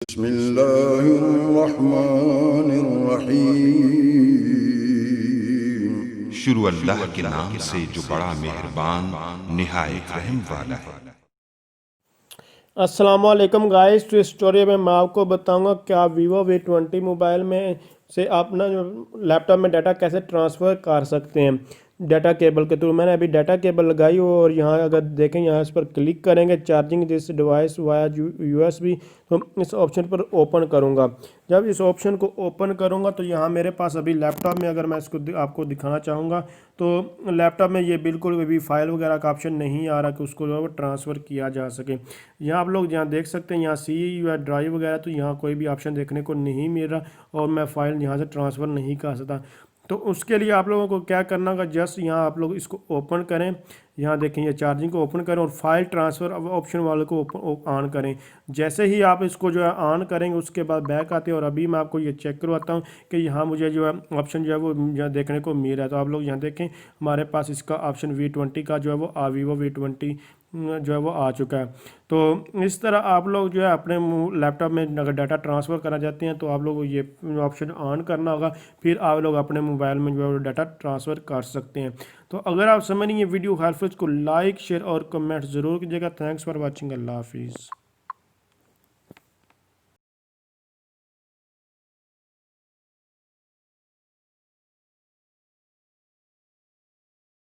बिस्मिल्लाहिर्रहमानिर्रहीम। शुरू अल्लाह के नाम से जो बड़ा मेहरबान निहायत रहम वाला है। अस्सलामुअलैकुम गाइस, तो इस स्टोरी में मैं आपको बताऊंगा कि आप वीवो V20 मोबाइल में से अपना जो लैपटॉप में डाटा कैसे ट्रांसफ़र कर सकते हैं डाटा केबल के थ्रू। मैंने अभी डाटा केबल लगाई हो और यहाँ अगर देखें, यहाँ इस पर क्लिक करेंगे charging this device via USB, तो इस ऑप्शन पर ओपन करूँगा। जब इस ऑप्शन को ओपन करूँगा तो यहाँ मेरे पास अभी लैपटॉप में, अगर मैं इसको आपको दिखाना चाहूँगा तो लैपटॉप में ये बिल्कुल भी फाइल वगैरह का ऑप्शन नहीं आ रहा कि उसको जो है वो ट्रांसफ़र किया जा सके। यहाँ आप लोग यहाँ देख सकते हैं, यहाँ सी या ड्राइव वगैरह, तो यहाँ कोई भी ऑप्शन देखने को नहीं मिल रहा और मैं फ़ाइल यहाँ से ट्रांसफ़र नहीं कर सकता। तो उसके लिए आप लोगों को क्या करना होगा, जस्ट यहाँ आप लोग इसको ओपन करें, यहाँ देखें ये चार्जिंग को ओपन करें और फाइल ट्रांसफ़र ऑप्शन वाले को ऑन करें। जैसे ही आप इसको जो है ऑन करेंगे उसके बाद बैक आते हैं और अभी मैं आपको ये चेक करवाता हूँ कि यहाँ मुझे जो है ऑप्शन जो है वो यहाँ देखने को मिल रहा है। तो आप लोग यहाँ देखें, हमारे पास इसका ऑप्शन V20 का जो है वो वीवो V20 जो है वो आ चुका है। तो इस तरह आप लोग जो है अपने लैपटॉप में अगर डाटा ट्रांसफ़र करना चाहते हैं तो आप लोग ये ऑप्शन ऑन करना होगा, फिर आप लोग अपने मोबाइल में जो है डाटा ट्रांसफ़र कर सकते हैं। तो अगर आप समझ नहीं ये वीडियो हेल्पफुल, इसको लाइक शेयर और कमेंट ज़रूर कीजिएगा। Thanks for watching. अल्लाह हाफिज़।